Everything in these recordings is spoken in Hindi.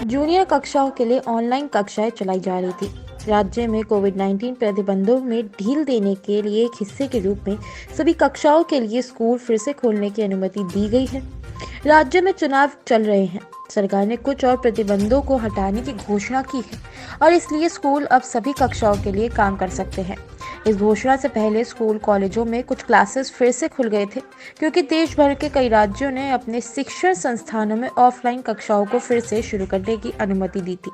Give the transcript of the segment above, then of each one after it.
जूनियर कक्षाओं के लिए ऑनलाइन कक्षाएं चलाई जा रही थी। राज्य में कोविड-19 प्रतिबंधों में ढील देने के लिए एक हिस्से के रूप में सभी कक्षाओं के लिए स्कूल फिर से खोलने की अनुमति दी गई है। राज्य में चुनाव चल रहे हैं। सरकार ने कुछ और प्रतिबंधों को हटाने की घोषणा की है और इसलिए स्कूल अब सभी कक्षाओं के लिए काम कर सकते हैं। इस घोषणा से पहले स्कूल कॉलेजों में कुछ क्लासेस फिर से खुल गए थे, क्योंकि देश भर के कई राज्यों ने अपने शिक्षण संस्थानों में ऑफलाइन कक्षाओं को फिर से शुरू करने की अनुमति दी थी।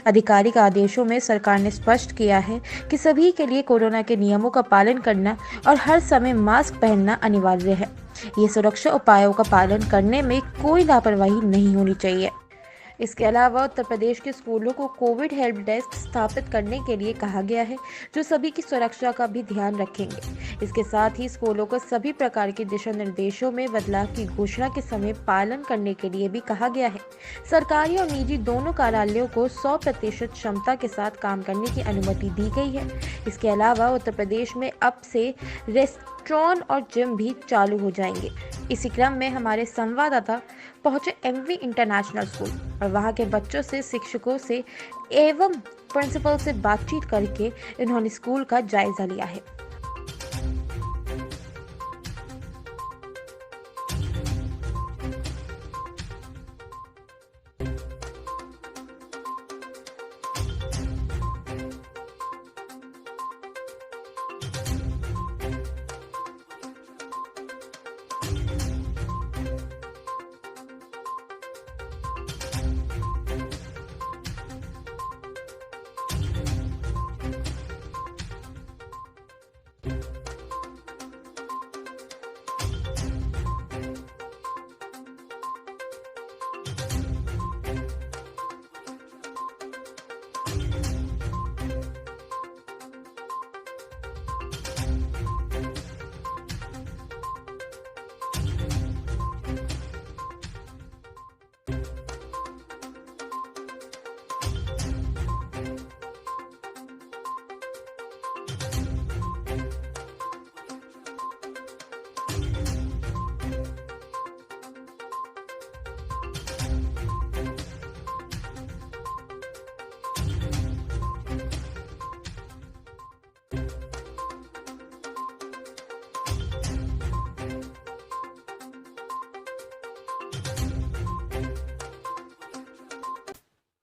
आधिकारिक आदेशों में सरकार ने स्पष्ट किया है कि सभी के लिए कोरोना के नियमों का पालन करना और हर समय मास्क पहनना अनिवार्य है। ये सुरक्षा उपायों का पालन करने में कोई लापरवाही नहीं होनी चाहिए। इसके अलावा उत्तर प्रदेश के स्कूलों को कोविड हेल्प डेस्क स्थापित करने के लिए कहा गया है, जो सभी की सुरक्षा का भी ध्यान रखेंगे। इसके साथ ही स्कूलों को सभी प्रकार के दिशा निर्देशों में बदलाव की घोषणा के समय पालन करने के लिए भी कहा गया है। सरकारी और निजी दोनों कार्यालयों को 100% क्षमता के साथ काम करने की अनुमति दी गई है। इसके अलावा उत्तर प्रदेश में अब से रेस्टोरेंट और जिम भी चालू हो जाएंगे। इसी क्रम में हमारे संवाददाता पहुंचे एमवी इंटरनेशनल स्कूल और वहां के बच्चों से, शिक्षकों से एवं प्रिंसिपल से बातचीत करके इन्होंने स्कूल का जायजा लिया है।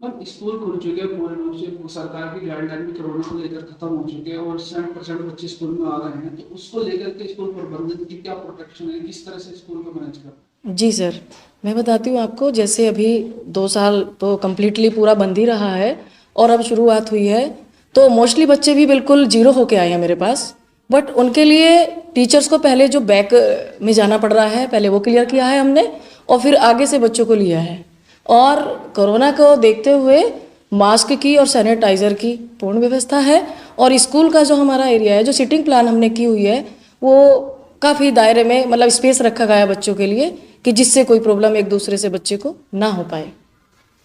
मैम, स्कूल खुल चुके हैं पूर्ण रूप से। सरकार की गाइडलाइन भी कोरोना को लेकर खत्म हो चुके हैं और 100% बच्चे स्कूल में आ रहे हैं, तो उसको लेकर के स्कूल प्रबंधन की क्या प्रोटेक्शन है, किस तरह से स्कूल को मैनेज कर? जी सर, मैं बताती हूँ आपको। जैसे अभी 2 साल तो कम्प्लीटली पूरा बंद ही रहा है और अब शुरुआत हुई है, तो मोस्टली बच्चे भी बिल्कुल जीरो होके आए हैं मेरे पास। बट उनके लिए टीचर्स को पहले जो बैक में जाना पड़ रहा है, पहले वो क्लियर किया है हमने और फिर आगे से बच्चों को लिया है। और कोरोना को देखते हुए मास्क की और सैनिटाइज़र की पूर्ण व्यवस्था है। और स्कूल का जो हमारा एरिया है, जो सिटिंग प्लान हमने की हुई है, वो काफ़ी दायरे में मतलब स्पेस रखा गया है बच्चों के लिए, कि जिससे कोई प्रॉब्लम एक दूसरे से बच्चे को ना हो पाए।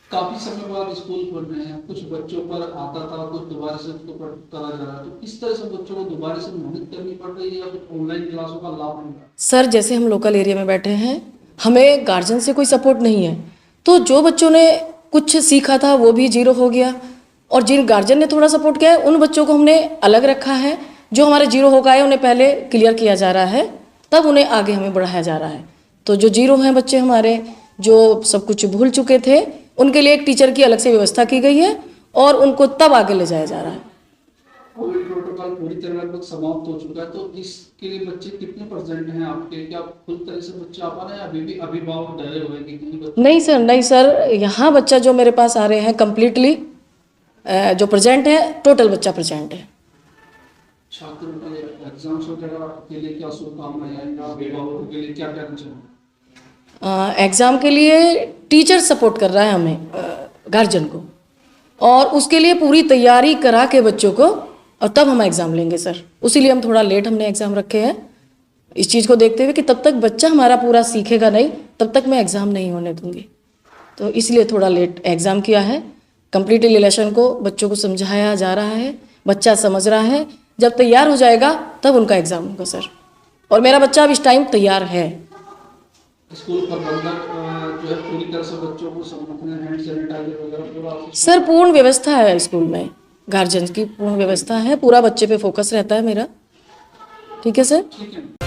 काफी समय बाद स्कूल खुल रहे हैं, कुछ बच्चों पर आता था, कुछ दोबारा से उसको करा जा रहा है, तो किस तरह से बच्चों को दोबारा से मेहनत करनी पड़ रही है या फिर ऑनलाइन क्लासों का लाभ मिल रहा है? सर, जैसे हम लोकल एरिया में बैठे हैं, हमें गार्जियन से कोई सपोर्ट नहीं है, तो जो बच्चों ने कुछ सीखा था वो भी जीरो हो गया। और जिन गार्जियन ने थोड़ा सपोर्ट किया है, उन बच्चों को हमने अलग रखा है। जो हमारे जीरो हो गए उन्हें पहले क्लियर किया जा रहा है, तब उन्हें आगे हमें बढ़ाया जा रहा है। तो जो जीरो हैं बच्चे हमारे, जो सब कुछ भूल चुके थे, उनके लिए एक टीचर की अलग से व्यवस्था की गई है और उनको तब आगे ले जाया जा रहा है। कोविड प्रोटोकॉल पूरी तरह लगभग समाप्त हो चुका है, तो इसके लिए बच्चे कितने % हैं आपके? क्या फुल तरह से बच्चे आ पा रहे हैं, अभी भी अभिभावक डरे हुए हैं कि कहीं बच्चे? नहीं सर, यहाँ बच्चा जो मेरे पास आ रहे हैं कम्प्लीटली जो प्रेजेंट है, टोटल बच्चा प्रेजेंट है। छात्रों के एग्जाम्स वगैरह के लिए क्या शुभकामनाएं हैं या अभिभावकों के लिए क्या कहना चाहिए? एग्ज़ाम के लिए टीचर सपोर्ट कर रहा है हमें, गार्जियन को, और उसके लिए पूरी तैयारी करा के बच्चों को, और तब हम एग्ज़ाम लेंगे सर। उसीलिए हम थोड़ा लेट हमने एग्ज़ाम रखे हैं, इस चीज़ को देखते हुए कि तब तक बच्चा हमारा पूरा सीखेगा नहीं, तब तक मैं एग्ज़ाम नहीं होने दूंगी। तो इसलिए थोड़ा लेट एग्ज़ाम किया है। कंप्लीटली लेसन को बच्चों को समझाया जा रहा है, बच्चा समझ रहा है। जब तैयार हो जाएगा तब उनका एग्ज़ाम होगा सर, और मेरा बच्चा अब इस टाइम तैयार है। स्कूल प्रबंधक जो है पूरी तरह से बच्चों को सब अपने हैंड सैनिटाइजर वगैरह पूरा सर पूर्ण व्यवस्था है स्कूल में, गार्जियन की पूर्ण व्यवस्था है, पूरा बच्चे पे फोकस रहता है मेरा। ठीक है सर। ठीक है।